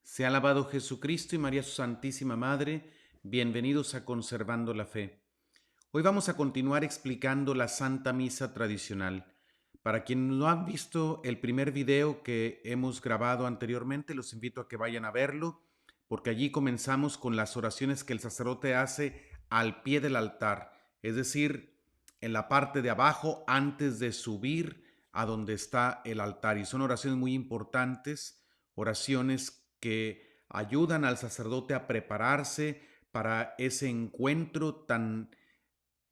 Sea alabado Jesucristo y María su Santísima Madre, bienvenidos a Conservando la Fe. Hoy vamos a continuar explicando la Santa Misa tradicional. Para quienes no han visto el primer video que hemos grabado anteriormente, los invito a que vayan a verlo, porque allí comenzamos con las oraciones que el sacerdote hace al pie del altar, es decir, en la parte de abajo antes de subir a donde está el altar. Y son oraciones muy importantes, oraciones que ayudan al sacerdote a prepararse para ese encuentro tan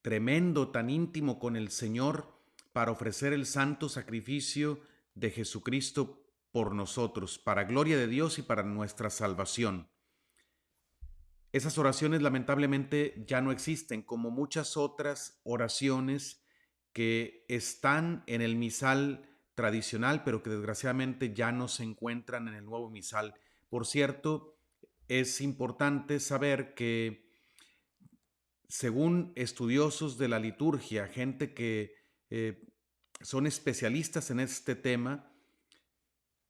tremendo, tan íntimo con el Señor, para ofrecer el santo sacrificio de Jesucristo por nosotros, para gloria de Dios y para nuestra salvación. Esas oraciones lamentablemente ya no existen, como muchas otras oraciones que están en el misal tradicional, pero que desgraciadamente ya no se encuentran en el nuevo misal. Por cierto, es importante saber que según estudiosos de la liturgia, gente que son especialistas en este tema,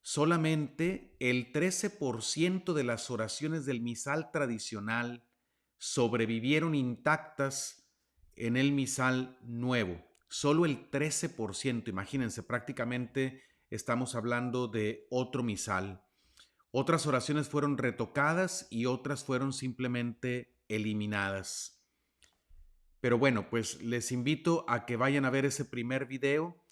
solamente el 13% de las oraciones del misal tradicional sobrevivieron intactas en el misal nuevo. Solo el 13%, imagínense, prácticamente estamos hablando de otro misal. Otras oraciones fueron retocadas y otras fueron simplemente eliminadas. Pero bueno, pues les invito a que vayan a ver ese primer video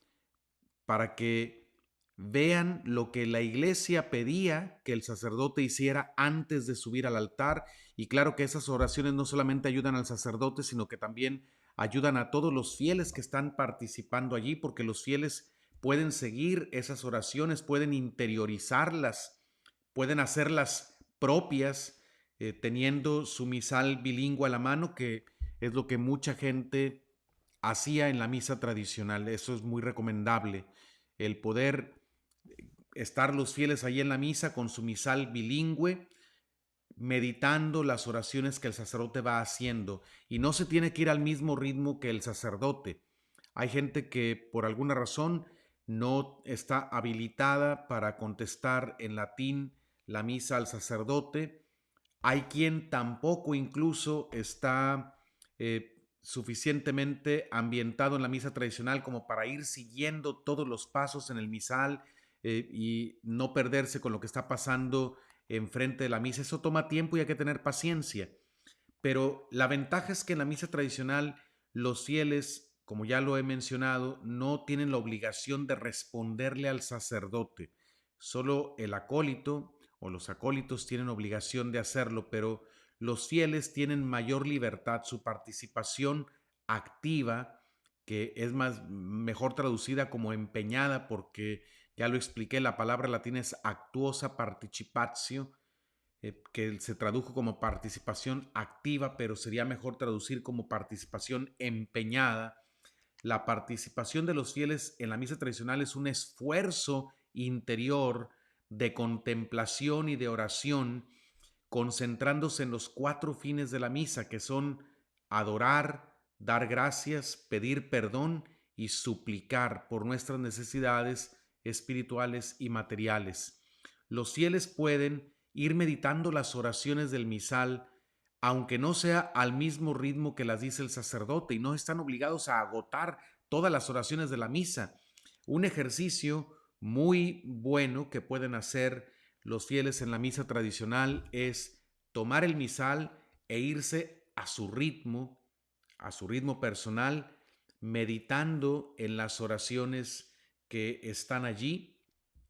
para que vean lo que la iglesia pedía que el sacerdote hiciera antes de subir al altar. Y claro que esas oraciones no solamente ayudan al sacerdote, sino que también ayudan a todos los fieles que están participando allí, porque los fieles pueden seguir esas oraciones, pueden interiorizarlas, pueden hacerlas propias, teniendo su misal bilingüe a la mano, que es lo que mucha gente hacía en la misa tradicional. Eso es muy recomendable, el poder estar los fieles ahí en la misa con su misal bilingüe, meditando las oraciones que el sacerdote va haciendo. Y no se tiene que ir al mismo ritmo que el sacerdote. Hay gente que por alguna razón no está habilitada para contestar en latín la misa al sacerdote. Hay quien tampoco incluso está suficientemente ambientado en la misa tradicional como para ir siguiendo todos los pasos en el misal y no perderse con lo que está pasando enfrente de la misa. Eso toma tiempo y hay que tener paciencia. Pero la ventaja es que en la misa tradicional los fieles, como ya lo he mencionado, no tienen la obligación de responderle al sacerdote. Solo el acólito o los acólitos tienen obligación de hacerlo, pero los fieles tienen mayor libertad. Su participación activa, que es mejor traducida como empeñada, porque ya lo expliqué, la palabra latina es actuosa participatio, que se tradujo como participación activa, pero sería mejor traducir como participación empeñada. La participación de los fieles en la misa tradicional es un esfuerzo interior de contemplación y de oración, concentrándose en los cuatro fines de la misa, que son adorar, dar gracias, pedir perdón y suplicar por nuestras necesidades espirituales y materiales. Los fieles pueden ir meditando las oraciones del misal, aunque no sea al mismo ritmo que las dice el sacerdote, y no están obligados a agotar todas las oraciones de la misa. Un ejercicio muy bueno que pueden hacer los fieles en la misa tradicional es tomar el misal e irse a su ritmo personal, meditando en las oraciones que están allí,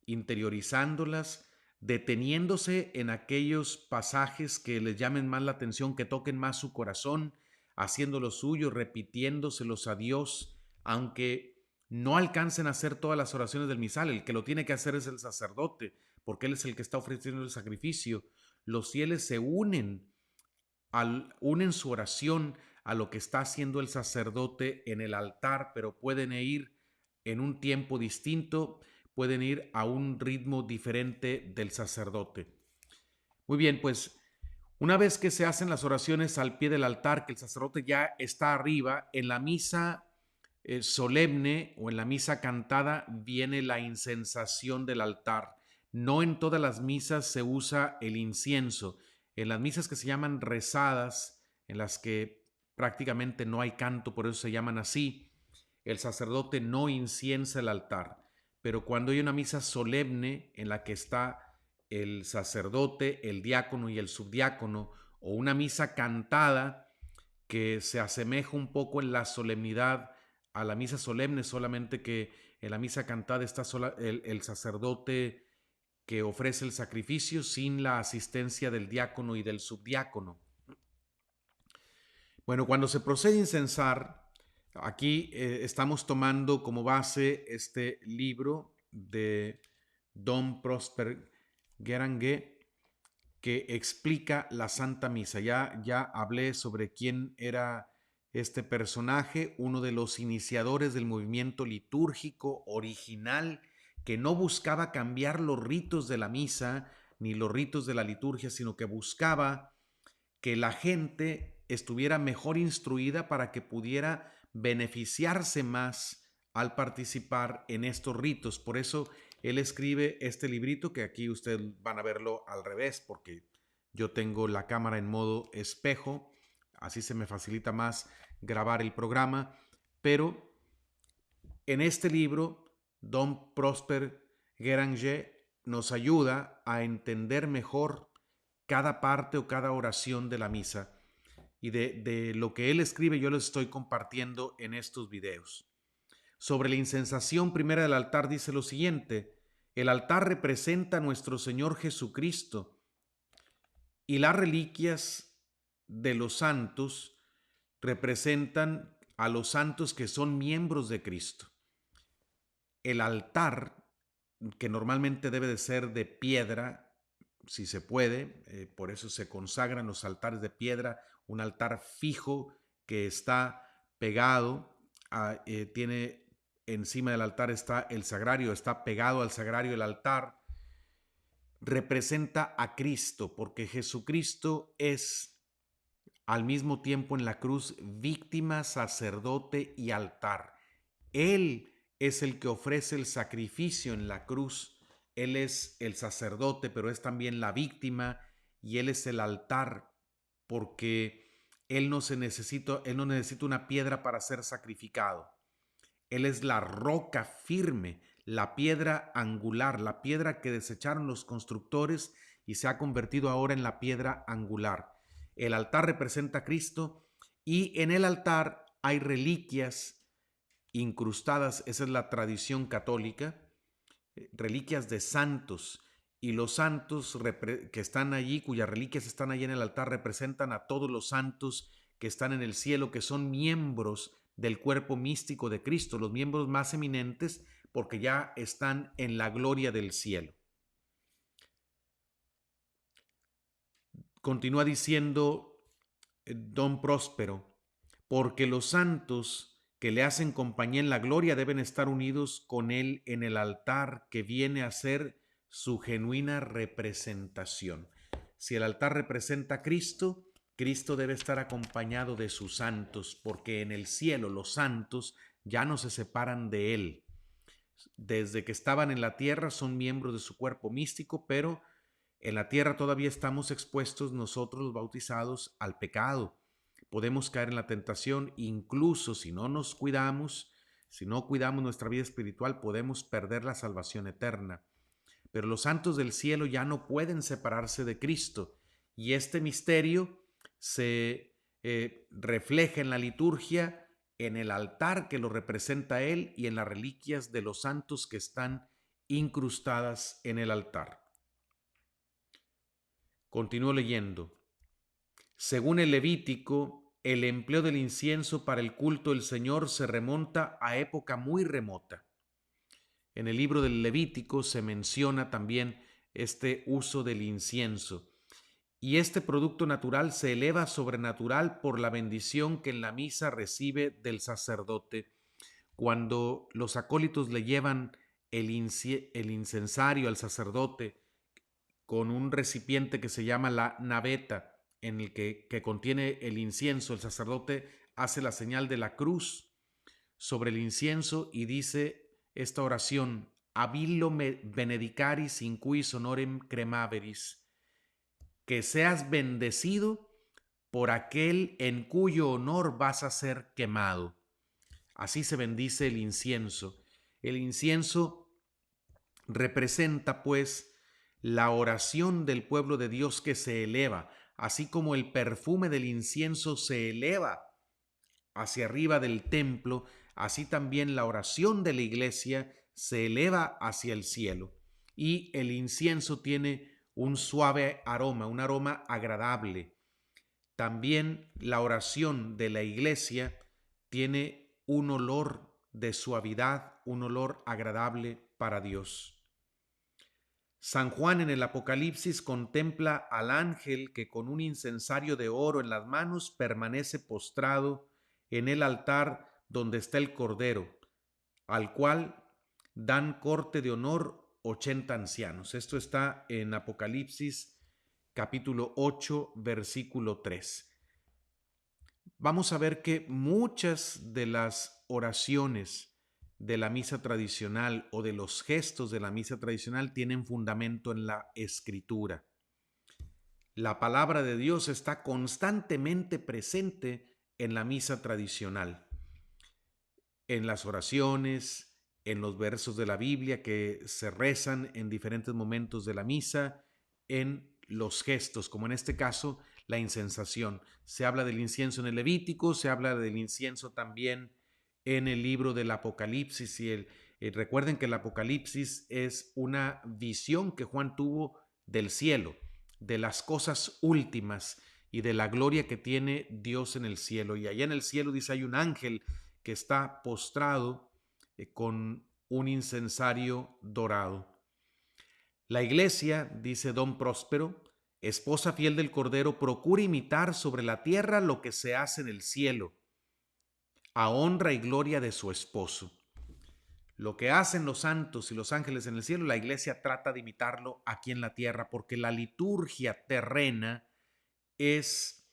interiorizándolas, deteniéndose en aquellos pasajes que les llamen más la atención, que toquen más su corazón, haciéndolo suyo, repitiéndoselos a Dios, aunque no alcancen a hacer todas las oraciones del misal. El que lo tiene que hacer es el sacerdote, porque él es el que está ofreciendo el sacrificio. Los fieles se unen su oración a lo que está haciendo el sacerdote en el altar, pero pueden ir en un tiempo distinto, pueden ir a un ritmo diferente del sacerdote. Muy bien, pues una vez que se hacen las oraciones al pie del altar, que el sacerdote ya está arriba, en la misa solemne o en la misa cantada viene la incensación del altar. No en todas las misas se usa el incienso. En las misas que se llaman rezadas, en las que prácticamente no hay canto, por eso se llaman así, el sacerdote no inciensa el altar. Pero cuando hay una misa solemne en la que está el sacerdote, el diácono y el subdiácono, o una misa cantada que se asemeja un poco en la solemnidad a la misa solemne, solamente que en la misa cantada está el sacerdote que ofrece el sacrificio sin la asistencia del diácono y del subdiácono. Bueno, cuando se procede a incensar, aquí estamos tomando como base este libro de Don Prosper Guéranger, que explica la Santa Misa. Ya hablé sobre quién era este personaje, uno de los iniciadores del movimiento litúrgico original, que no buscaba cambiar los ritos de la misa ni los ritos de la liturgia, sino que buscaba que la gente estuviera mejor instruida para que pudiera beneficiarse más al participar en estos ritos. Por eso él escribe este librito, que aquí ustedes van a verlo al revés, porque yo tengo la cámara en modo espejo, así se me facilita más grabar el programa, pero en este libro, Don Prosper Guéranger nos ayuda a entender mejor cada parte o cada oración de la misa. Y de lo que él escribe yo les estoy compartiendo en estos videos. Sobre la incensación primera del altar dice lo siguiente: el altar representa a nuestro Señor Jesucristo y las reliquias de los santos representan a los santos que son miembros de Cristo. El altar, que normalmente debe de ser de piedra, si se puede, por eso se consagran los altares de piedra, un altar fijo que está pegado, tiene encima del altar está el sagrario, está pegado al sagrario el altar, representa a Cristo, porque Jesucristo es al mismo tiempo en la cruz víctima, sacerdote y altar. Él es el que ofrece el sacrificio en la cruz. Él es el sacerdote, pero es también la víctima, y Él es el altar, porque Él no necesita una piedra para ser sacrificado. Él es la roca firme, la piedra angular, la piedra que desecharon los constructores y se ha convertido ahora en la piedra angular. El altar representa a Cristo y en el altar hay reliquias incrustadas, esa es la tradición católica, reliquias de santos, y los santos que están allí, cuyas reliquias están allí en el altar, representan a todos los santos que están en el cielo, que son miembros del cuerpo místico de Cristo, los miembros más eminentes, porque ya están en la gloria del cielo. Continúa diciendo Don Próspero: porque los santos que le hacen compañía en la gloria deben estar unidos con él en el altar, que viene a ser su genuina representación. Si el altar representa a Cristo, Cristo debe estar acompañado de sus santos, porque en el cielo los santos ya no se separan de él. Desde que estaban en la tierra son miembros de su cuerpo místico, pero en la tierra todavía estamos expuestos nosotros los bautizados al pecado. Podemos caer en la tentación, incluso si no nos cuidamos, si no cuidamos nuestra vida espiritual, podemos perder la salvación eterna. Pero los santos del cielo ya no pueden separarse de Cristo, y este misterio se refleja en la liturgia, en el altar que lo representa a Él y en las reliquias de los santos que están incrustadas en el altar. Continúo leyendo. Según el Levítico, el empleo del incienso para el culto del Señor se remonta a época muy remota. En el libro del Levítico se menciona también este uso del incienso. Y este producto natural se eleva sobrenatural por la bendición que en la misa recibe del sacerdote. Cuando los acólitos le llevan el incensario al sacerdote con un recipiente que se llama la naveta, en el que contiene el incienso, el sacerdote hace la señal de la cruz sobre el incienso y dice esta oración: Abilo benedicaris in cuis honorem cremaveris, que seas bendecido por aquel en cuyo honor vas a ser quemado. Así se bendice el incienso. El incienso representa, pues, la oración del pueblo de Dios que se eleva, así como el perfume del incienso se eleva hacia arriba del templo, así también la oración de la iglesia se eleva hacia el cielo. Y el incienso tiene un suave aroma, un aroma agradable. También la oración de la iglesia tiene un olor de suavidad, un olor agradable para Dios. San Juan en el Apocalipsis contempla al ángel que con un incensario de oro en las manos permanece postrado en el altar donde está el Cordero, al cual dan corte de honor 80 ancianos. Esto está en Apocalipsis capítulo 8, versículo 3. Vamos a ver que muchas de las oraciones de la misa tradicional o de los gestos de la misa tradicional tienen fundamento en la escritura. La palabra de Dios está constantemente presente en la misa tradicional, en las oraciones, en los versos de la Biblia que se rezan en diferentes momentos de la misa, en los gestos, como en este caso la incensación. Se habla del incienso en el Levítico, se habla del incienso también en el libro del Apocalipsis. Recuerden que el Apocalipsis es una visión que Juan tuvo del cielo, de las cosas últimas y de la gloria que tiene Dios en el cielo. Y allá en el cielo dice hay un ángel que está postrado con un incensario dorado. La iglesia, dice don Próspero, esposa fiel del Cordero, procura imitar sobre la tierra lo que se hace en el cielo, a honra y gloria de su esposo. Lo que hacen los santos y los ángeles en el cielo, la iglesia trata de imitarlo aquí en la tierra, porque la liturgia terrena es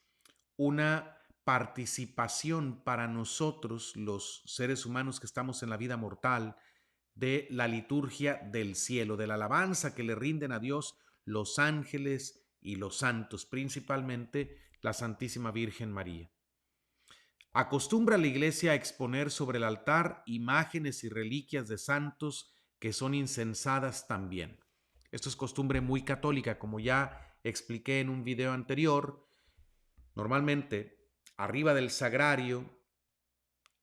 una participación para nosotros, los seres humanos que estamos en la vida mortal, de la liturgia del cielo, de la alabanza que le rinden a Dios los ángeles y los santos, principalmente la Santísima Virgen María. Acostumbra la iglesia a exponer sobre el altar imágenes y reliquias de santos que son incensadas también. Esto es costumbre muy católica, como ya expliqué en un video anterior. Normalmente, arriba del sagrario,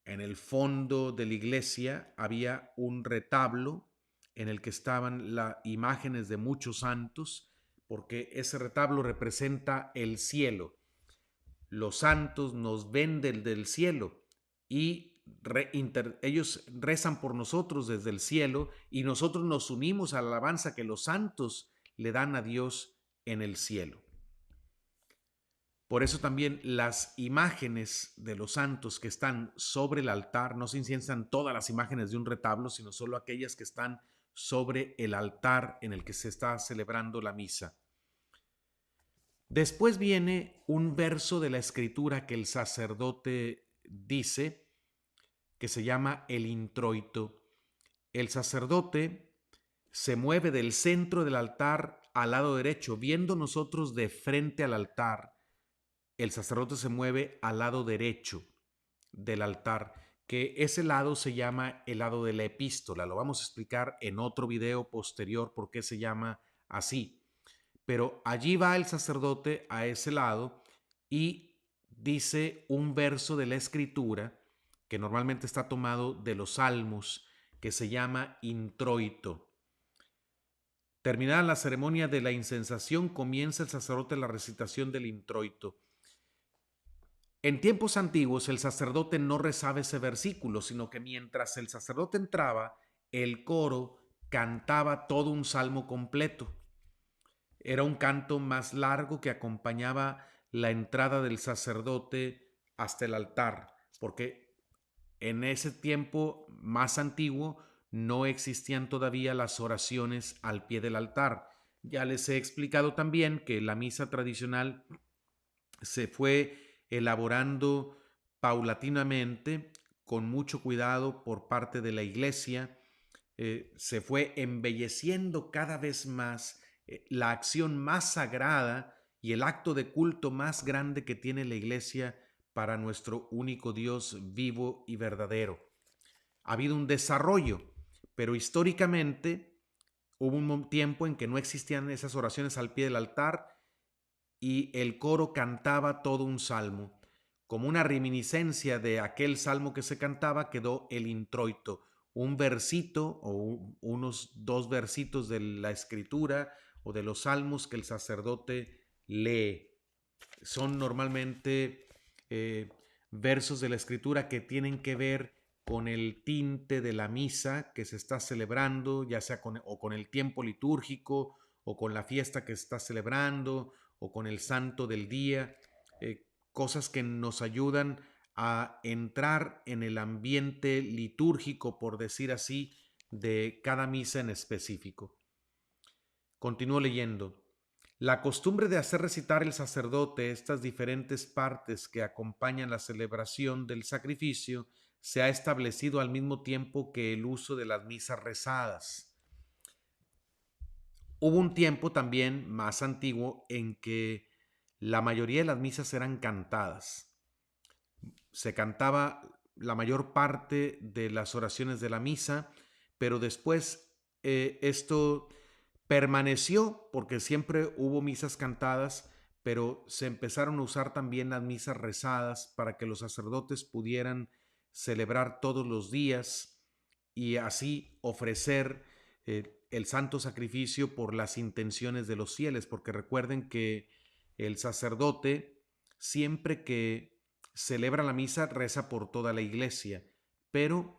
en el fondo de la iglesia, había un retablo en el que estaban las imágenes de muchos santos, porque ese retablo representa el cielo. Los santos nos ven del cielo y ellos rezan por nosotros desde el cielo y nosotros nos unimos a la alabanza que los santos le dan a Dios en el cielo. Por eso también las imágenes de los santos que están sobre el altar, no se inciensan todas las imágenes de un retablo, sino solo aquellas que están sobre el altar en el que se está celebrando la misa. Después viene un verso de la escritura que el sacerdote dice, que se llama el introito. El sacerdote se mueve del centro del altar al lado derecho, viendo nosotros de frente al altar. El sacerdote se mueve al lado derecho del altar, que ese lado se llama el lado de la epístola. Lo vamos a explicar en otro video posterior por qué se llama así. Pero allí va el sacerdote a ese lado y dice un verso de la escritura que normalmente está tomado de los salmos, que se llama introito. Terminada la ceremonia de la incensación, comienza el sacerdote la recitación del introito. En tiempos antiguos el sacerdote no rezaba ese versículo, sino que mientras el sacerdote entraba, el coro cantaba todo un salmo completo. Era un canto más largo que acompañaba la entrada del sacerdote hasta el altar, porque en ese tiempo más antiguo no existían todavía las oraciones al pie del altar. Ya les he explicado también que la misa tradicional se fue elaborando paulatinamente, con mucho cuidado por parte de la iglesia, se fue embelleciendo cada vez más la acción más sagrada y el acto de culto más grande que tiene la Iglesia para nuestro único Dios vivo y verdadero. Ha habido un desarrollo, pero históricamente hubo un tiempo en que no existían esas oraciones al pie del altar y el coro cantaba todo un salmo. Como una reminiscencia de aquel salmo que se cantaba, quedó el introito, un versito o unos dos versitos de la escritura o de los salmos que el sacerdote lee. Son normalmente versos de la escritura que tienen que ver con el tinte de la misa que se está celebrando, ya sea con el tiempo litúrgico o con la fiesta que se está celebrando o con el santo del día, cosas que nos ayudan a entrar en el ambiente litúrgico, por decir así, de cada misa en específico. Continúo leyendo. La costumbre de hacer recitar el sacerdote estas diferentes partes que acompañan la celebración del sacrificio se ha establecido al mismo tiempo que el uso de las misas rezadas. Hubo un tiempo también más antiguo en que la mayoría de las misas eran cantadas. Se cantaba la mayor parte de las oraciones de la misa, pero después esto permaneció porque siempre hubo misas cantadas, pero se empezaron a usar también las misas rezadas para que los sacerdotes pudieran celebrar todos los días y así ofrecer el santo sacrificio por las intenciones de los fieles, porque recuerden que el sacerdote siempre que celebra la misa reza por toda la iglesia, pero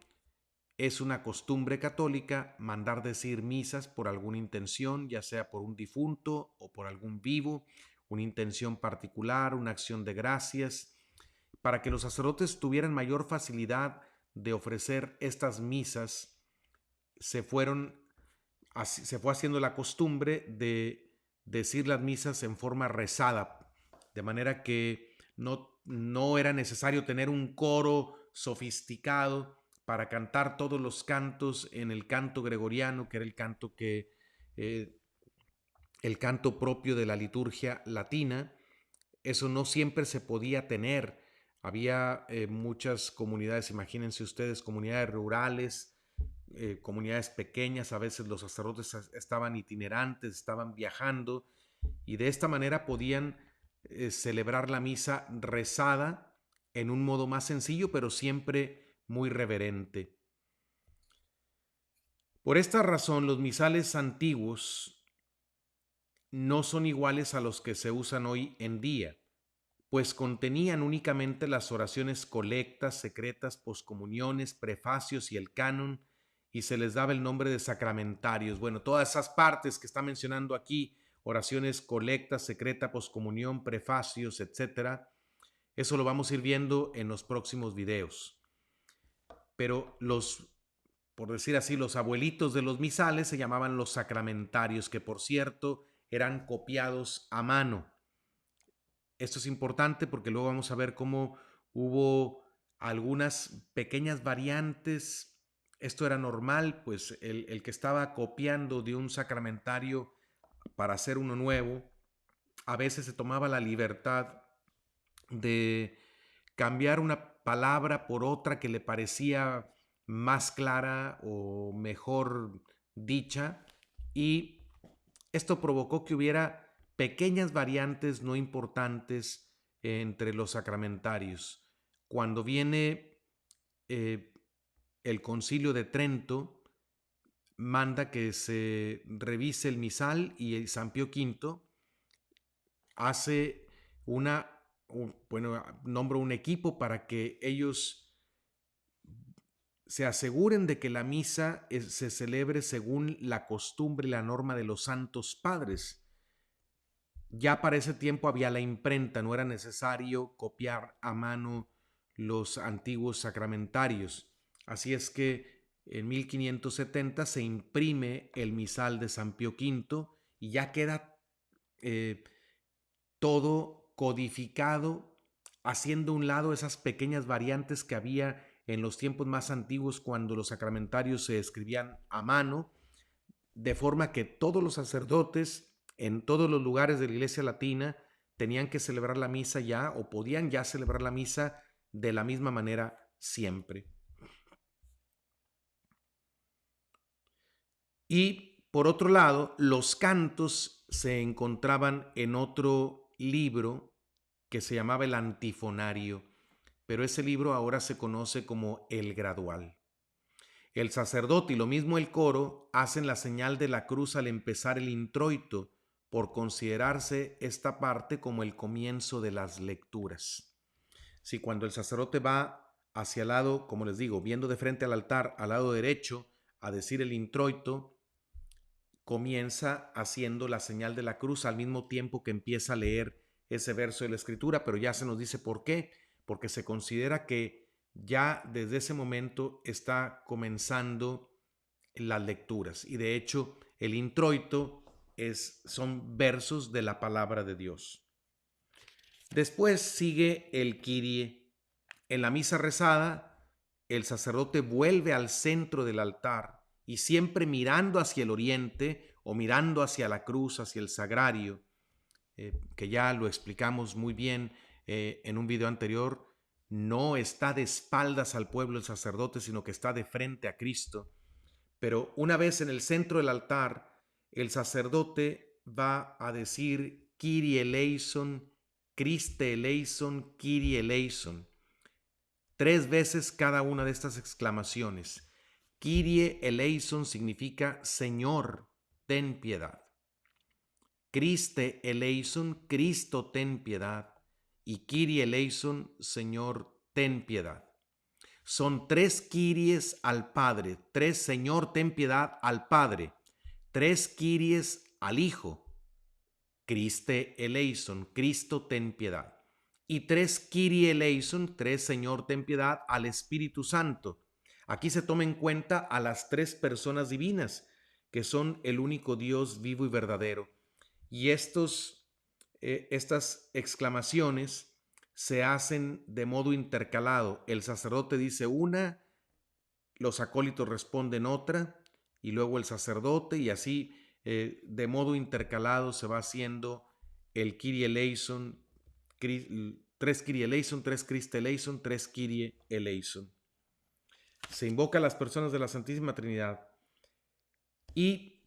es una costumbre católica mandar decir misas por alguna intención, ya sea por un difunto o por algún vivo, una intención particular, una acción de gracias, para que los sacerdotes tuvieran mayor facilidad de ofrecer estas misas. Se fue haciendo la costumbre de decir las misas en forma rezada, de manera que no era necesario tener un coro sofisticado para cantar todos los cantos en el canto gregoriano, que era eh, el canto propio de la liturgia latina. Eso no siempre se podía tener. Había muchas comunidades, imagínense ustedes, comunidades rurales, comunidades pequeñas, a veces los sacerdotes estaban itinerantes, estaban viajando y de esta manera podían celebrar la misa rezada en un modo más sencillo, pero siempre muy reverente. Por esta razón, los misales antiguos no son iguales a los que se usan hoy en día, pues contenían únicamente las oraciones colectas, secretas, poscomuniones, prefacios y el canon, y se les daba el nombre de sacramentarios. Bueno, todas esas partes que está mencionando aquí, oraciones colectas, secreta, poscomunión, prefacios, etcétera, eso lo vamos a ir viendo en los próximos videos. Pero por decir así, los abuelitos de los misales se llamaban los sacramentarios, que por cierto eran copiados a mano. Esto es importante porque luego vamos a ver cómo hubo algunas pequeñas variantes. Esto era normal, pues el que estaba copiando de un sacramentario para hacer uno nuevo, a veces se tomaba la libertad de cambiar una palabra por otra que le parecía más clara o mejor dicha, y esto provocó que hubiera pequeñas variantes no importantes entre los sacramentarios. Cuando viene eh, el Concilio de Trento, manda que se revise el misal y San Pío V hace nombra un equipo para que ellos se aseguren de que la misa se celebre según la costumbre y la norma de los santos padres. Ya para ese tiempo había la imprenta, no era necesario copiar a mano los antiguos sacramentarios. Así es que en 1570 se imprime el misal de San Pío V y ya queda todo codificado, haciendo a un lado esas pequeñas variantes que había en los tiempos más antiguos cuando los sacramentarios se escribían a mano, de forma que todos los sacerdotes en todos los lugares de la Iglesia Latina tenían que celebrar la misa ya o podían ya celebrar la misa de la misma manera siempre. Y por otro lado, los cantos se encontraban en otro libro que se llamaba el Antifonario, pero ese libro ahora se conoce como el Gradual. El sacerdote y lo mismo el coro hacen la señal de la cruz al empezar el introito, por considerarse esta parte como el comienzo de las lecturas. Si cuando el sacerdote va hacia el lado, como les digo, viendo de frente al altar, al lado derecho, a decir el introito, comienza haciendo la señal de la cruz al mismo tiempo que empieza a leer ese verso de la Escritura, pero ya se nos dice por qué, porque se considera que ya desde ese momento está comenzando las lecturas y de hecho el introito son versos de la palabra de Dios. Después sigue el Kyrie. En la misa rezada, el sacerdote vuelve al centro del altar y siempre mirando hacia el oriente o mirando hacia la cruz, hacia el sagrario, que ya lo explicamos muy bien en un video anterior, no está de espaldas al pueblo el sacerdote, sino que está de frente a Cristo. Pero una vez en el centro del altar, el sacerdote va a decir Kyrie eleison, Christe eleison, Kyrie eleison. 3 veces cada una de estas exclamaciones. Kyrie eleison significa Señor, ten piedad. Christe eleison, Cristo, ten piedad. Y Kyrie eleison, Señor, ten piedad. Son 3 Kyries al Padre, 3 Señor, ten piedad al Padre, 3 Kyries al Hijo, Christe eleison, Cristo, ten piedad. Y 3 Kyrie eleison, 3 Señor, ten piedad al Espíritu Santo. Aquí se toma en cuenta a las 3 personas divinas, que son el único Dios vivo y verdadero. Y estas exclamaciones se hacen de modo intercalado. El sacerdote dice una, los acólitos responden otra, y luego el sacerdote, y así de modo intercalado se va haciendo el Kyrie eleison, 3 Kyrie eleison, 3 Christe eleison, 3 Kyrie eleison. Se invoca a las personas de la Santísima Trinidad. Y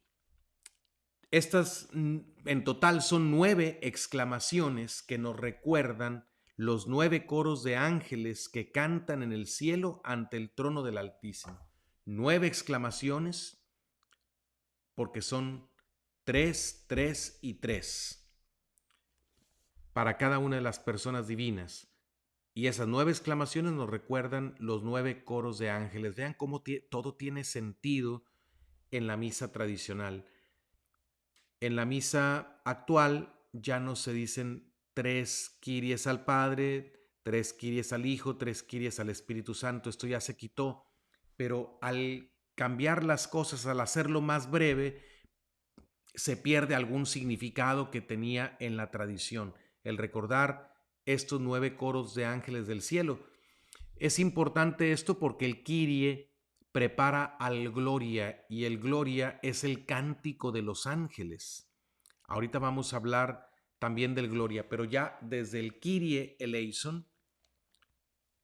estas en total son 9 exclamaciones que nos recuerdan los 9 coros de ángeles que cantan en el cielo ante el trono del Altísimo. 9 exclamaciones porque son 3, 3 y 3 para cada una de las personas divinas. Y esas 9 exclamaciones nos recuerdan los 9 coros de ángeles. Vean cómo todo tiene sentido en la misa tradicional. En la misa actual ya no se dicen 3 Kyries al Padre, 3 Kyries al Hijo, 3 Kyries al Espíritu Santo. Esto ya se quitó. Pero al cambiar las cosas, al hacerlo más breve, se pierde algún significado que tenía en la tradición. El recordar estos 9 coros de ángeles del cielo. Es importante esto porque el Kyrie prepara al Gloria y el Gloria es el cántico de los ángeles. Ahorita vamos a hablar también del Gloria, pero ya desde el Kyrie eleison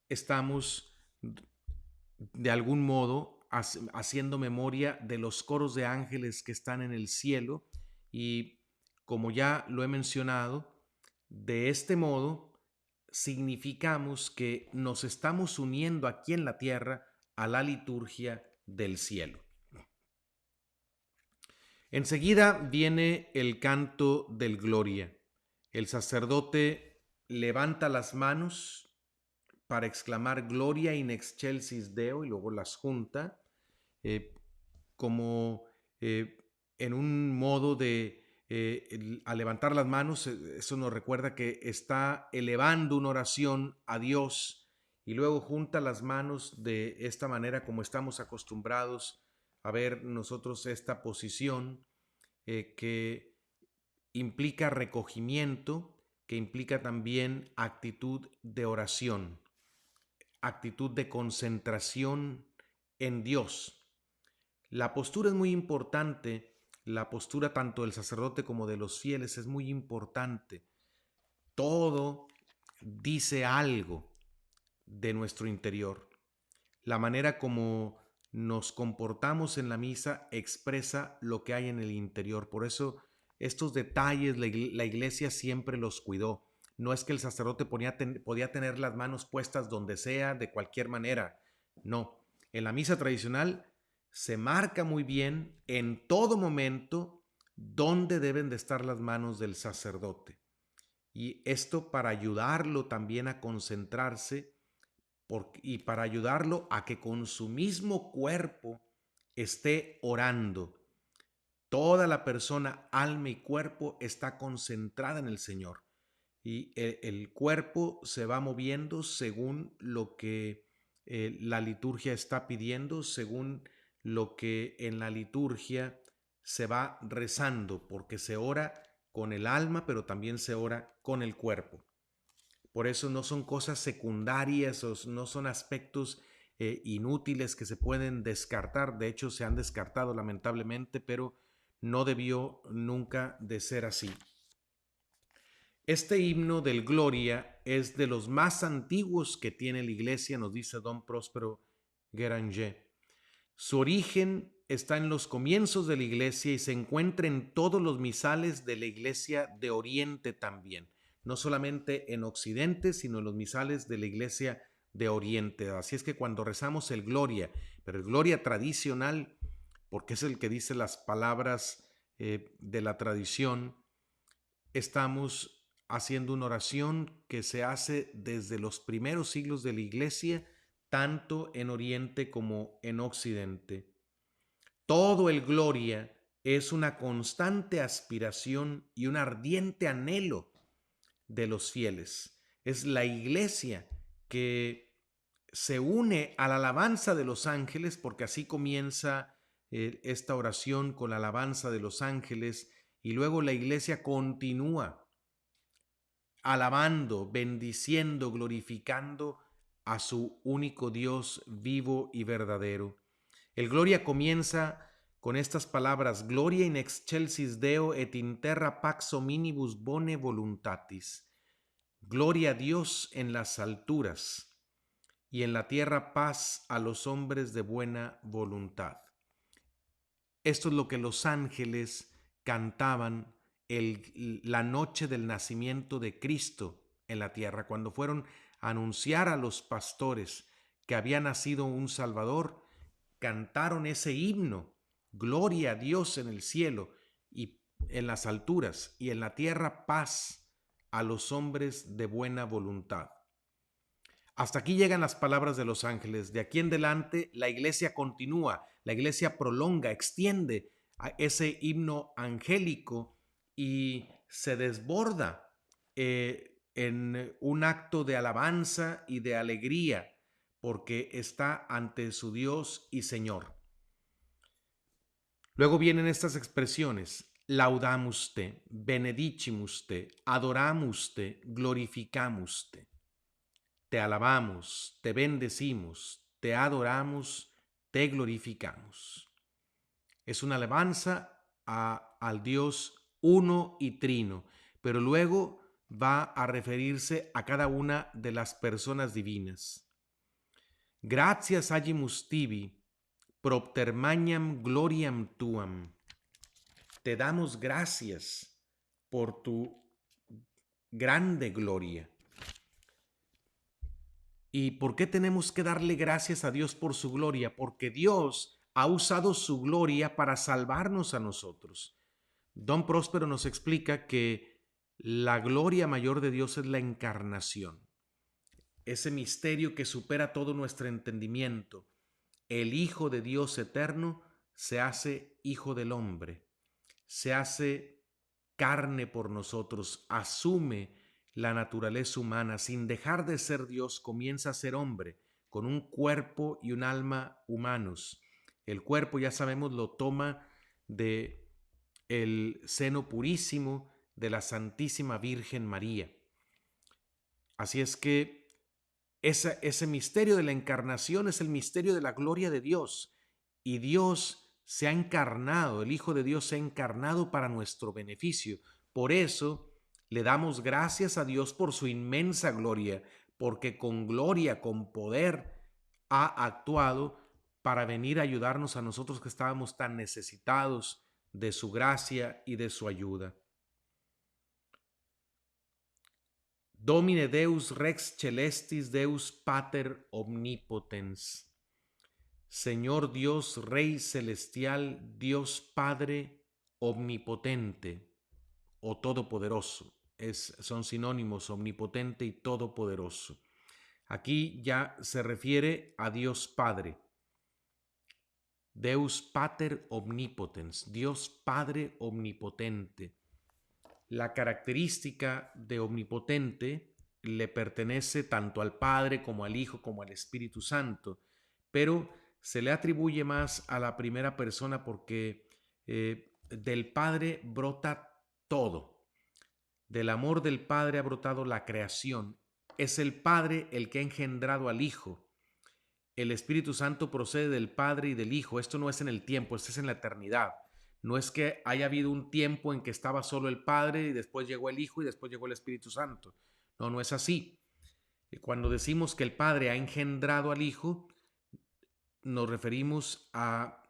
estamos de algún modo haciendo memoria de los coros de ángeles que están en el cielo y como ya lo he mencionado, de este modo significamos que nos estamos uniendo aquí en la tierra a la liturgia del cielo. Enseguida viene el canto del Gloria. El sacerdote levanta las manos para exclamar Gloria in excelsis Deo y luego las junta como en un modo de, al levantar las manos, eso nos recuerda que está elevando una oración a Dios y luego junta las manos de esta manera como estamos acostumbrados a ver nosotros esta posición que implica recogimiento, que implica también actitud de oración. actitud de concentración en Dios. La postura es muy importante, la postura tanto del sacerdote como de los fieles es muy importante. Todo dice algo de nuestro interior. La manera como nos comportamos en la misa expresa lo que hay en el interior. Por eso estos detalles la iglesia siempre los cuidó. No es que el sacerdote podía tener las manos puestas donde sea, de cualquier manera. No. En la misa tradicional se marca muy bien en todo momento dónde deben de estar las manos del sacerdote. Y esto para ayudarlo también a concentrarse y para ayudarlo a que con su mismo cuerpo esté orando. Toda la persona, alma y cuerpo está concentrada en el Señor. Y el cuerpo se va moviendo según lo que la liturgia está pidiendo, según lo que en la liturgia se va rezando, porque se ora con el alma, pero también se ora con el cuerpo. Por eso no son cosas secundarias o no son aspectos inútiles que se pueden descartar. De hecho, se han descartado lamentablemente, pero no debió nunca de ser así. Este himno del Gloria es de los más antiguos que tiene la iglesia, nos dice don Próspero Guéranger. Su origen está en los comienzos de la iglesia y se encuentra en todos los misales de la iglesia de Oriente también. No solamente en Occidente, sino en los misales de la iglesia de Oriente. Así es que cuando rezamos el Gloria, pero el Gloria tradicional, porque es el que dice las palabras de la tradición, estamos haciendo una oración que se hace desde los primeros siglos de la iglesia, tanto en Oriente como en Occidente. Todo el Gloria es una constante aspiración y un ardiente anhelo de los fieles. Es la iglesia que se une a la alabanza de los ángeles, porque así comienza esta oración con la alabanza de los ángeles, y luego la iglesia continúa alabando, bendiciendo, glorificando a su único Dios vivo y verdadero. El Gloria comienza con estas palabras: Gloria in excelsis Deo et in terra pax hominibus bone voluntatis. Gloria a Dios en las alturas y en la tierra paz a los hombres de buena voluntad. Esto es lo que los ángeles cantaban la noche del nacimiento de Cristo en la tierra, cuando fueron a anunciar a los pastores que había nacido un Salvador. Cantaron ese himno: gloria a Dios en el cielo y en las alturas, y en la tierra paz a los hombres de buena voluntad. Hasta aquí llegan las palabras de los ángeles. De aquí en adelante la iglesia continúa, la iglesia prolonga, extiende a ese himno angélico y se desborda en un acto de alabanza y de alegría, porque está ante su Dios y Señor. Luego vienen estas expresiones: laudamus te, benedicimus te, adoramus te, glorificamus te. Te alabamos, te bendecimos, te adoramos, te glorificamos. Es una alabanza al Dios uno y trino, pero luego va a referirse a cada una de las personas divinas. Gratias agimus tibi, propter magnam gloriam tuam. Te damos gracias por tu grande gloria. ¿Y por qué tenemos que darle gracias a Dios por su gloria? Porque Dios ha usado su gloria para salvarnos a nosotros. Don Próspero nos explica que la gloria mayor de Dios es la encarnación, ese misterio que supera todo nuestro entendimiento. El Hijo de Dios eterno se hace Hijo del hombre, se hace carne por nosotros, asume la naturaleza humana, sin dejar de ser Dios, comienza a ser hombre, con un cuerpo y un alma humanos. El cuerpo, ya sabemos, lo toma de el seno purísimo de la Santísima Virgen María. Así es que Ese misterio de la encarnación es el misterio de la gloria de Dios. Y Dios se ha encarnado, el Hijo de Dios se ha encarnado para nuestro beneficio. Por eso le damos gracias a Dios por su inmensa gloria, porque con gloria, con poder, ha actuado para venir a ayudarnos a nosotros que estábamos tan necesitados de su gracia y de su ayuda. Domine Deus Rex Celestis Deus Pater Omnipotens. Señor Dios, Rey Celestial, Dios Padre Omnipotente o Todopoderoso. Son sinónimos, omnipotente y todopoderoso. Aquí ya se refiere a Dios Padre. Deus Pater Omnipotens, Dios Padre Omnipotente. La característica de omnipotente le pertenece tanto al Padre como al Hijo como al Espíritu Santo, pero se le atribuye más a la primera persona porque del Padre brota todo. Del amor del Padre ha brotado la creación. Es el Padre el que ha engendrado al Hijo. El Espíritu Santo procede del Padre y del Hijo. Esto no es en el tiempo, esto es en la eternidad. No es que haya habido un tiempo en que estaba solo el Padre y después llegó el Hijo y después llegó el Espíritu Santo. No, no es así. Cuando decimos que el Padre ha engendrado al Hijo, nos referimos a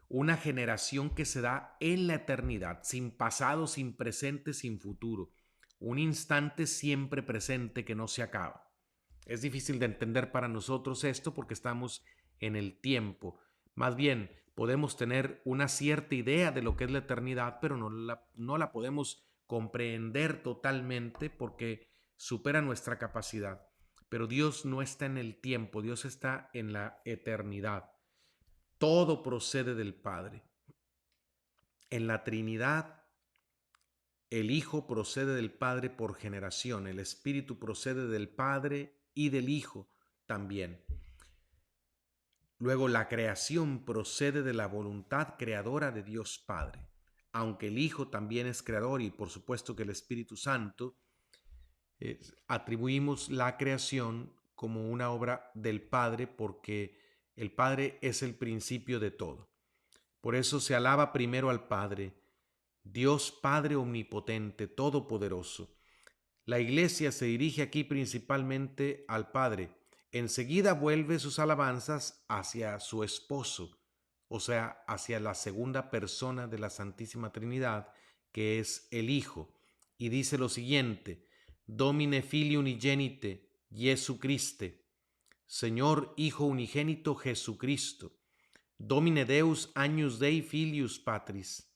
una generación que se da en la eternidad, sin pasado, sin presente, sin futuro. Un instante siempre presente que no se acaba. Es difícil de entender para nosotros esto porque estamos en el tiempo. Más bien, podemos tener una cierta idea de lo que es la eternidad, pero no la podemos comprender totalmente porque supera nuestra capacidad. Pero Dios no está en el tiempo, Dios está en la eternidad. Todo procede del Padre. En la Trinidad, el Hijo procede del Padre por generación, el Espíritu procede del Padre y del Hijo también. Luego la creación procede de la voluntad creadora de Dios Padre. Aunque el Hijo también es creador y por supuesto que el Espíritu Santo, atribuimos la creación como una obra del Padre porque el Padre es el principio de todo. Por eso se alaba primero al Padre, Dios Padre omnipotente, todopoderoso. La Iglesia se dirige aquí principalmente al Padre. Enseguida vuelve sus alabanzas hacia su esposo, o sea, hacia la segunda persona de la Santísima Trinidad, que es el Hijo. Y dice lo siguiente: Domine Filii Unigenite, Jesu Christe, Señor Hijo Unigénito Jesucristo, Domine Deus Agnus Dei Filius Patris,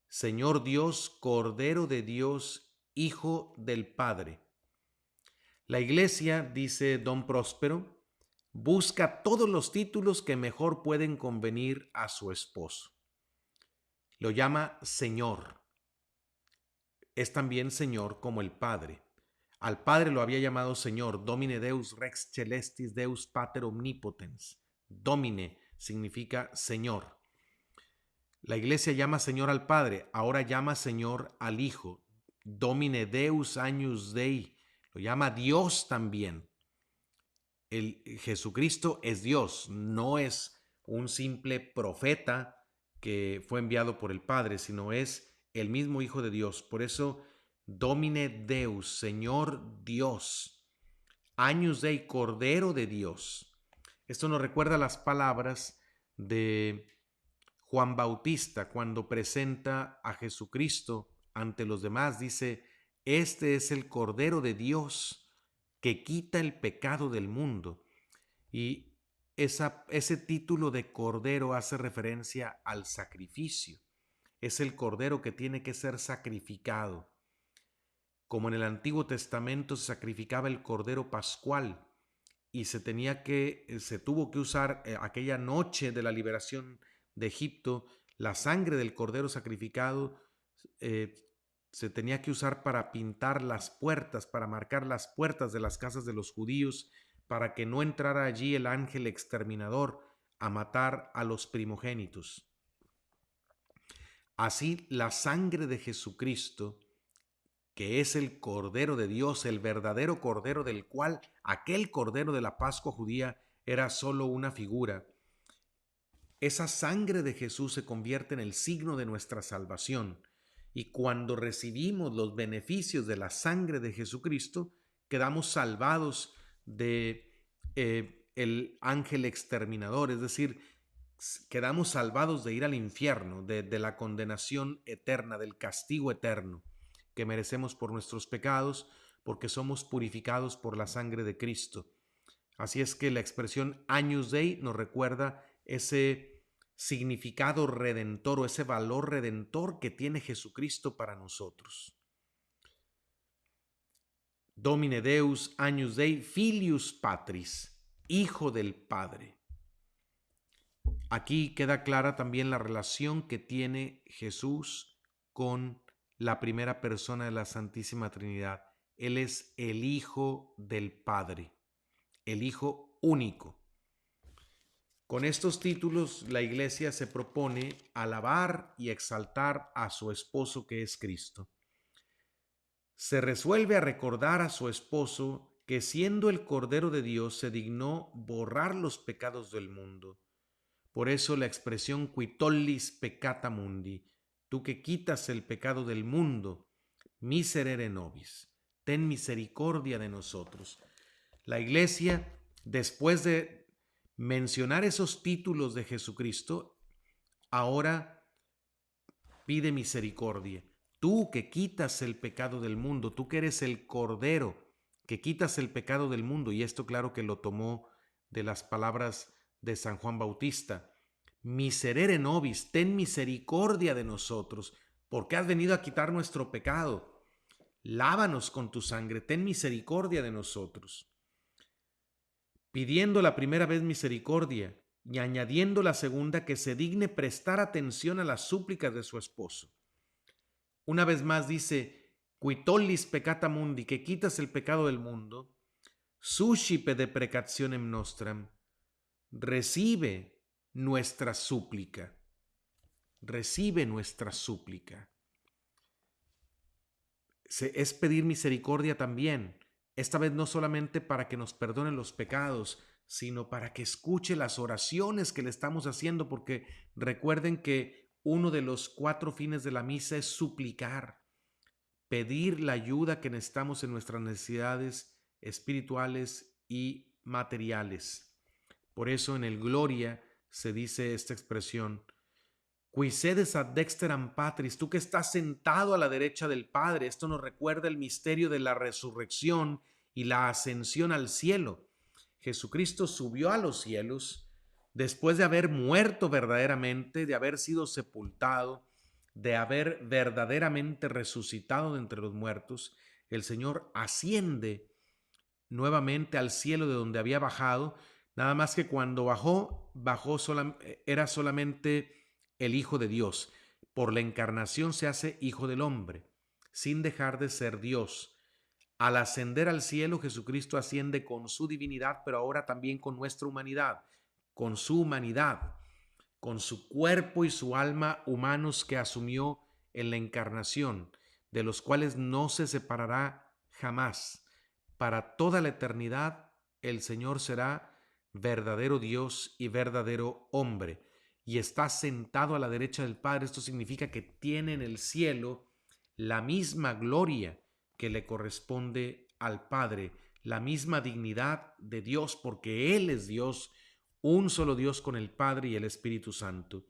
Señor Dios, Cordero de Dios, Hijo del Padre. La Iglesia, dice don Próspero, busca todos los títulos que mejor pueden convenir a su esposo. Lo llama Señor. Es también Señor como el Padre. Al Padre lo había llamado Señor, Domine Deus Rex Celestis Deus Pater Omnipotens. Domine significa Señor. La Iglesia llama Señor al Padre, ahora llama Señor al Hijo. Domine Deus Agnus Dei, lo llama Dios también. El Jesucristo es Dios, no es un simple profeta que fue enviado por el Padre, sino es el mismo Hijo de Dios. Por eso, Domine Deus, Señor Dios, Agnus Dei, Cordero de Dios. Esto nos recuerda las palabras de Juan Bautista cuando presenta a Jesucristo ante los demás. Dice: este es el Cordero de Dios que quita el pecado del mundo. Y ese título de Cordero hace referencia al sacrificio. Es el Cordero que tiene que ser sacrificado. Como en el Antiguo Testamento se sacrificaba el Cordero Pascual y se tuvo que usar aquella noche de la liberación de Egipto, la sangre del Cordero sacrificado se tenía que usar para pintar las puertas, para marcar las puertas de las casas de los judíos, para que no entrara allí el ángel exterminador a matar a los primogénitos. Así, la sangre de Jesucristo que es el Cordero de Dios, el verdadero Cordero del cual aquel Cordero de la Pascua judía era solo una figura. Esa sangre de Jesús se convierte en el signo de nuestra salvación. Y cuando recibimos los beneficios de la sangre de Jesucristo, quedamos salvados de el ángel exterminador, es decir, quedamos salvados de ir al infierno, de la condenación eterna, del castigo eterno que merecemos por nuestros pecados, porque somos purificados por la sangre de Cristo. Así es que la expresión Agnus Dei nos recuerda ese significado redentor o ese valor redentor que tiene Jesucristo para nosotros. Domine Deus Agnus Dei Filius Patris, Hijo del Padre. Aquí queda clara también la relación que tiene Jesús con la primera persona de la Santísima Trinidad. Él es el Hijo del Padre, el Hijo único. Con estos títulos, la Iglesia se propone alabar y exaltar a su esposo que es Cristo. Se resuelve a recordar a su esposo que siendo el Cordero de Dios se dignó borrar los pecados del mundo. Por eso la expresión qui tollis peccata mundi, tú que quitas el pecado del mundo, miserere nobis, ten misericordia de nosotros. La Iglesia, después de mencionar esos títulos de Jesucristo, ahora pide misericordia. Tú que quitas el pecado del mundo, tú que eres el Cordero que quitas el pecado del mundo, y esto claro que lo tomó de las palabras de San Juan Bautista. Miserere nobis, ten misericordia de nosotros, porque has venido a quitar nuestro pecado. Lávanos con tu sangre, ten misericordia de nosotros. Pidiendo la primera vez misericordia y añadiendo la segunda que se digne prestar atención a las súplicas de su esposo. Una vez más dice, qui tollis peccata mundi, que quitas el pecado del mundo, suscipe deprecationem nostram, recibe nuestra súplica. Recibe nuestra súplica. Es pedir misericordia también, esta vez no solamente para que nos perdonen los pecados, sino para que escuche las oraciones que le estamos haciendo, porque recuerden que uno de los 4 fines de la misa es suplicar, pedir la ayuda que necesitamos en nuestras necesidades espirituales y materiales. Por eso en el Gloria se dice esta expresión, qui sedes ad dexteram Patris, tú que estás sentado a la derecha del Padre. Esto nos recuerda el misterio de la resurrección y la ascensión al cielo. Jesucristo subió a los cielos después de haber muerto verdaderamente, de haber sido sepultado, de haber verdaderamente resucitado de entre los muertos. El Señor asciende nuevamente al cielo de donde había bajado, nada más que cuando bajó era solamente el Hijo de Dios. Por la encarnación se hace Hijo del Hombre, sin dejar de ser Dios. Al ascender al cielo, Jesucristo asciende con su divinidad, pero ahora también con nuestra humanidad, con su humanidad, con su cuerpo y su alma humanos que asumió en la encarnación, de los cuales no se separará jamás. Para toda la eternidad, el Señor será verdadero Dios y verdadero hombre, y está sentado a la derecha del Padre. Esto significa que tiene en el cielo la misma gloria que le corresponde al Padre, la misma dignidad de Dios, porque Él es Dios, un solo Dios con el Padre y el Espíritu Santo.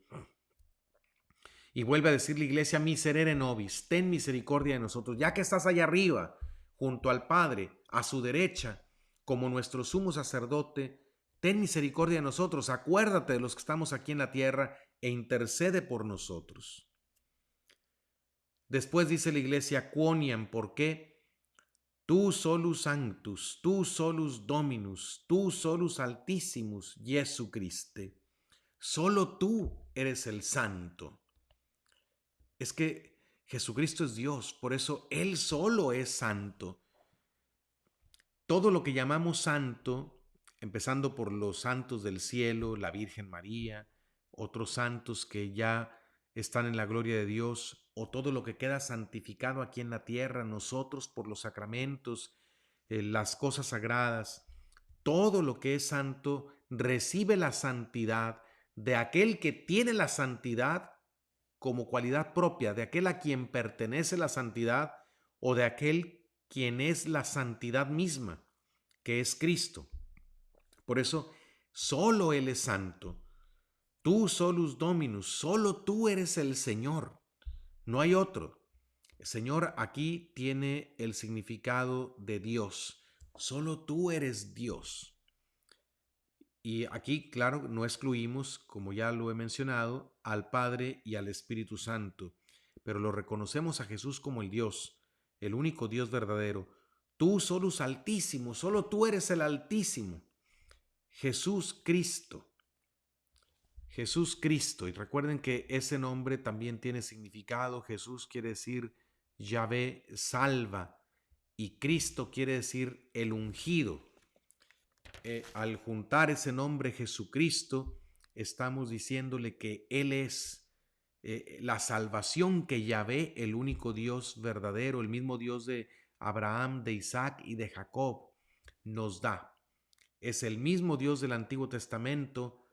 Y vuelve a decir la Iglesia, miserere nobis, ten misericordia de nosotros, ya que estás allá arriba, junto al Padre, a su derecha, como nuestro sumo sacerdote, ten misericordia de nosotros, acuérdate de los que estamos aquí en la tierra e intercede por nosotros. Después dice la Iglesia, quoniam, ¿por qué? Tu solus sanctus, tu solus dominus, tu solus altissimus, Jesu Christe. Solo tú eres el santo. Es que Jesucristo es Dios, por eso Él solo es santo. Todo lo que llamamos santo, empezando por los santos del cielo, la Virgen María, otros santos que ya están en la gloria de Dios, o todo lo que queda santificado aquí en la tierra, nosotros por los sacramentos, las cosas sagradas, todo lo que es santo recibe la santidad de aquel que tiene la santidad como cualidad propia, de aquel a quien pertenece la santidad o de aquel quien es la santidad misma, que es Cristo. Por eso, solo Él es santo. Tú solus Dominus, solo tú eres el Señor, no hay otro. Señor aquí tiene el significado de Dios, solo tú eres Dios. Y aquí, claro, no excluimos, como ya lo he mencionado, al Padre y al Espíritu Santo, pero lo reconocemos a Jesús como el Dios, el único Dios verdadero. Tú, solus Altísimo, solo tú eres el Altísimo. Jesús Cristo. Jesús Cristo. Y recuerden que ese nombre también tiene significado. Jesús quiere decir Yahvé salva y Cristo quiere decir el ungido. Al juntar ese nombre Jesucristo, estamos diciéndole que Él es la salvación que Yahvé, el único Dios verdadero, el mismo Dios de Abraham, de Isaac y de Jacob, nos da. Es el mismo Dios del Antiguo Testamento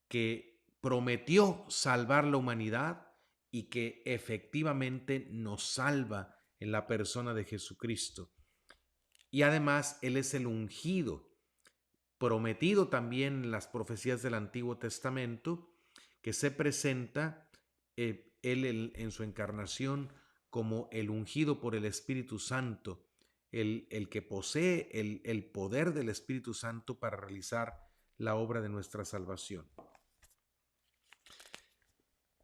que prometió salvar la humanidad y que efectivamente nos salva en la persona de Jesucristo. Y además Él es el ungido, prometido también en las profecías del Antiguo Testamento, que se presenta Él en su encarnación como el ungido por el Espíritu Santo, el que posee el poder del Espíritu Santo para realizar la obra de nuestra salvación.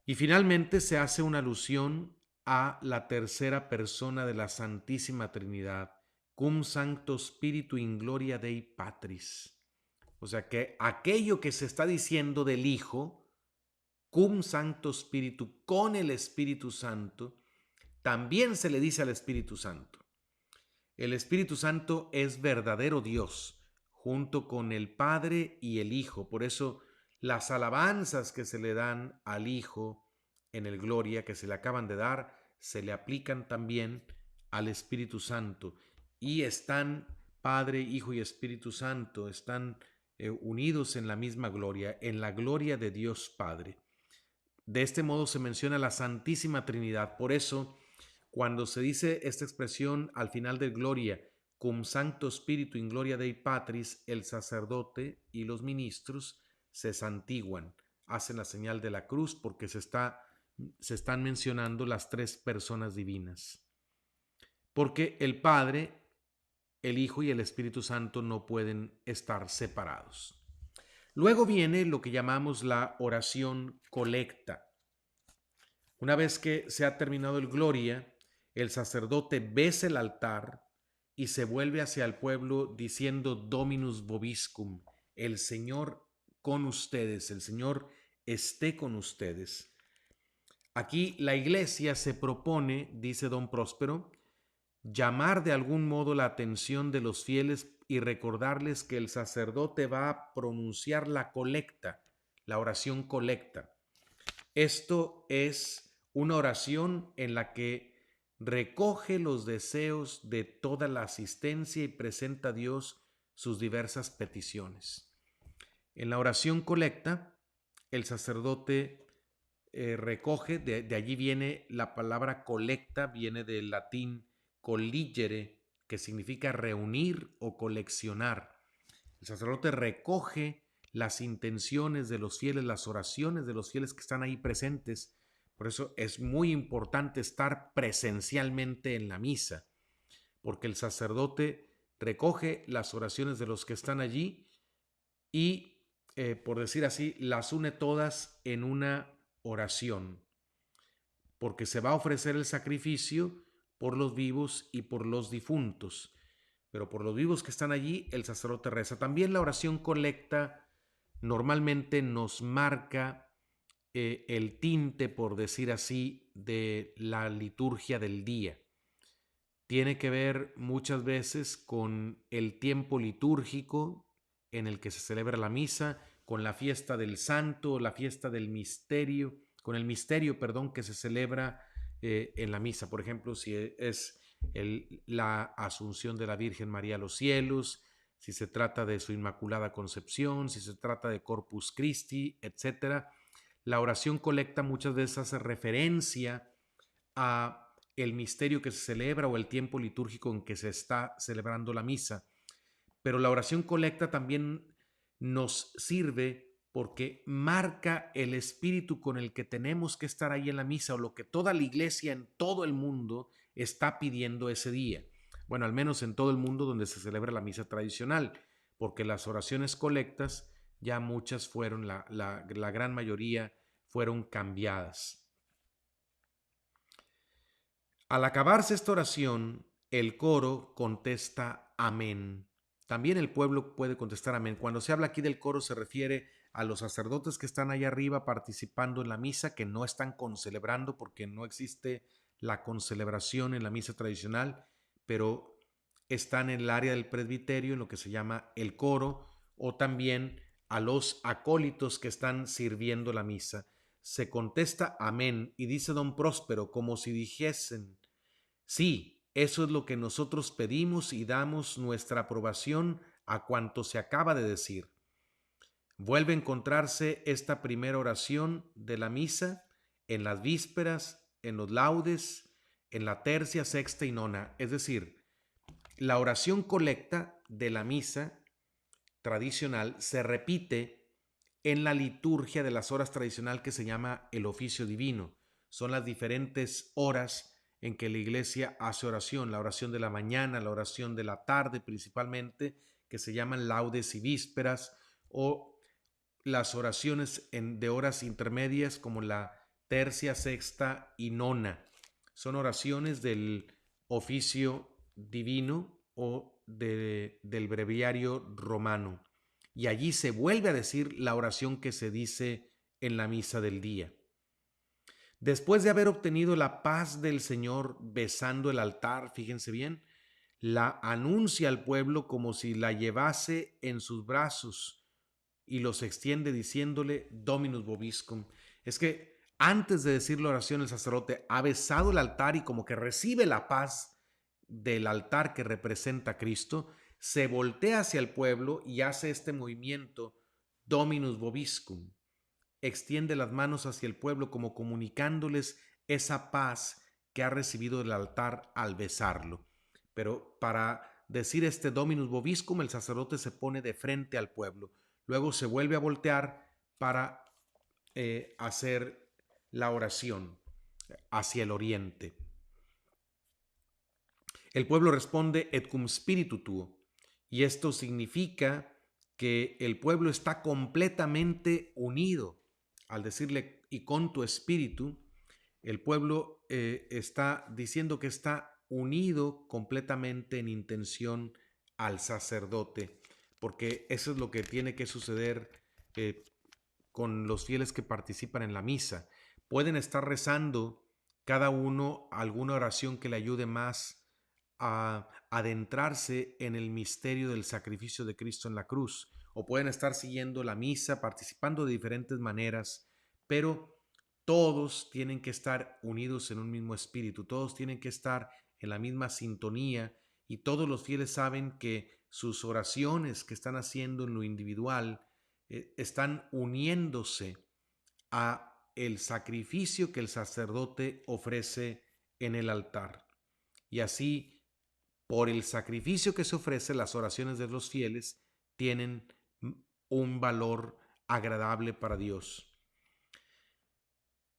Y finalmente se hace una alusión a la tercera persona de la Santísima Trinidad, cum sancto spiritu in gloria Dei Patris. O sea que aquello que se está diciendo del Hijo, cum sancto spiritu, con el Espíritu Santo, también se le dice al Espíritu Santo. El Espíritu Santo es verdadero Dios, junto con el Padre y el Hijo. Por eso las alabanzas que se le dan al Hijo en el Gloria, que se le acaban de dar, se le aplican también al Espíritu Santo. Y están Padre, Hijo y Espíritu Santo, están unidos en la misma gloria, en la gloria de Dios Padre. De este modo se menciona la Santísima Trinidad. Por eso, cuando se dice esta expresión al final del Gloria, cum sancto spiritu in gloria Dei Patris, el sacerdote y los ministros se santiguan, hacen la señal de la cruz porque se están mencionando las tres personas divinas. Porque el Padre, el Hijo y el Espíritu Santo no pueden estar separados. Luego viene lo que llamamos la oración colecta. Una vez que se ha terminado el Gloria, el sacerdote besa el altar y se vuelve hacia el pueblo diciendo Dominus vobiscum, el Señor con ustedes, el Señor esté con ustedes. Aquí la iglesia se propone, dice don Próspero, llamar de algún modo la atención de los fieles y recordarles que el sacerdote va a pronunciar la colecta, la oración colecta. Esto es una oración en la que recoge los deseos de toda la asistencia y presenta a Dios sus diversas peticiones. En la oración colecta, el sacerdote recoge, de allí viene la palabra colecta, viene del latín colligere, que significa reunir o coleccionar. El sacerdote recoge las intenciones de los fieles, las oraciones de los fieles que están ahí presentes. Por eso es muy importante estar presencialmente en la misa, porque el sacerdote recoge las oraciones de los que están allí y, por decir así, las une todas en una oración, porque se va a ofrecer el sacrificio por los vivos y por los difuntos. Pero por los vivos que están allí, el sacerdote reza. También la oración colecta normalmente nos marca el tinte, por decir así, de la liturgia del día. Tiene que ver muchas veces con el tiempo litúrgico en el que se celebra la misa, con la fiesta del santo, la fiesta del misterio, con el misterio, perdón, que se celebra en la misa. Por ejemplo, si es la asunción de la Virgen María a los cielos, si se trata de su Inmaculada Concepción, si se trata de Corpus Christi, etcétera. La oración colecta muchas veces hace referencia a el misterio que se celebra o el tiempo litúrgico en que se está celebrando la misa. Pero la oración colecta también nos sirve porque marca el espíritu con el que tenemos que estar ahí en la misa o lo que toda la iglesia en todo el mundo está pidiendo ese día. Bueno, al menos en todo el mundo donde se celebra la misa tradicional, porque las oraciones colectas ya muchas fueron, la gran mayoría fueron cambiadas. Al acabarse esta oración, el coro contesta amén. También el pueblo puede contestar amén. Cuando se habla aquí del coro se refiere a los sacerdotes que están allá arriba participando en la misa, que no están concelebrando porque no existe la concelebración en la misa tradicional, pero están en el área del presbiterio, en lo que se llama el coro, o también a los acólitos que están sirviendo la misa. Se contesta amén y dice don Próspero como si dijesen, sí, eso es lo que nosotros pedimos y damos nuestra aprobación a cuanto se acaba de decir. Vuelve a encontrarse esta primera oración de la misa en las vísperas, en los laudes, en la tercia, sexta y nona. Es decir, la oración colecta de la misa tradicional se repite en la liturgia de las horas tradicional que se llama el oficio divino. Son las diferentes horas en que la iglesia hace oración, la oración de la mañana, la oración de la tarde principalmente, que se llaman laudes y vísperas, o las oraciones de horas intermedias como la tercia, sexta y nona. Son oraciones del oficio divino o del breviario romano. Y allí se vuelve a decir la oración que se dice en la misa del día. Después de haber obtenido la paz del Señor besando el altar, fíjense bien, la anuncia al pueblo como si la llevase en sus brazos y los extiende diciéndole Dominus vobiscum. Es que antes de decir la oración el sacerdote ha besado el altar y como que recibe la paz del altar que representa a Cristo, se voltea hacia el pueblo y hace este movimiento Dominus vobiscum. Extiende las manos hacia el pueblo como comunicándoles esa paz que ha recibido del altar al besarlo. Pero para decir este Dominus vobiscum, el sacerdote se pone de frente al pueblo. Luego se vuelve a voltear para hacer la oración hacia el oriente. El pueblo responde et cum spiritu tuo, y esto significa que el pueblo está completamente unido. Al decirle y con tu espíritu, el pueblo está diciendo que está unido completamente en intención al sacerdote, porque eso es lo que tiene que suceder con los fieles que participan en la misa. Pueden estar rezando cada uno alguna oración que le ayude más a adentrarse en el misterio del sacrificio de Cristo en la cruz, o pueden estar siguiendo la misa, participando de diferentes maneras, pero todos tienen que estar unidos en un mismo espíritu, todos tienen que estar en la misma sintonía y todos los fieles saben que sus oraciones que están haciendo en lo individual están uniéndose a el sacrificio que el sacerdote ofrece en el altar. Y así, por el sacrificio que se ofrece, las oraciones de los fieles tienen un valor agradable para Dios.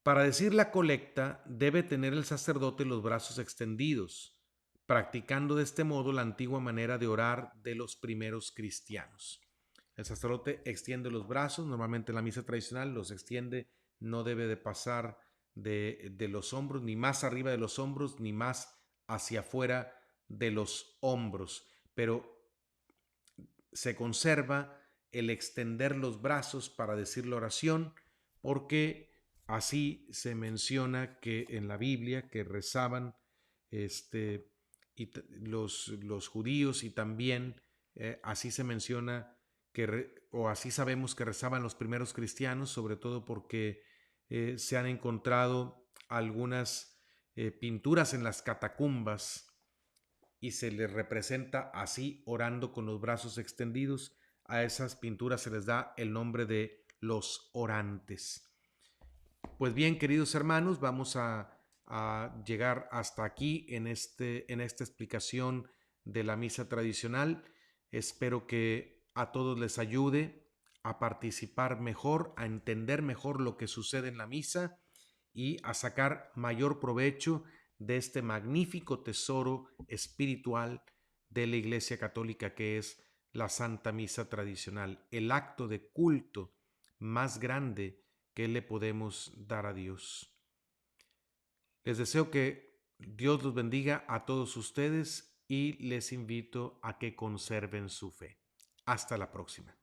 Para decir la colecta, debe tener el sacerdote los brazos extendidos, practicando de este modo la antigua manera de orar de los primeros cristianos. El sacerdote extiende los brazos, normalmente en la misa tradicional los extiende, no debe de pasar de los hombros, ni más arriba de los hombros, ni más hacia afuera de los hombros, pero se conserva el extender los brazos para decir la oración, porque así se menciona que en la Biblia que rezaban los judíos y también así se menciona o así sabemos que rezaban los primeros cristianos, sobre todo porque se han encontrado algunas pinturas en las catacumbas y se les representa así orando con los brazos extendidos. A esas pinturas se les da el nombre de los orantes. Pues bien, queridos hermanos, vamos a llegar hasta aquí en esta explicación de la misa tradicional. Espero que a todos les ayude a participar mejor, a entender mejor lo que sucede en la misa y a sacar mayor provecho de este magnífico tesoro espiritual de la Iglesia Católica que es la Santa Misa tradicional, el acto de culto más grande que le podemos dar a Dios. Les deseo que Dios los bendiga a todos ustedes y les invito a que conserven su fe. Hasta la próxima.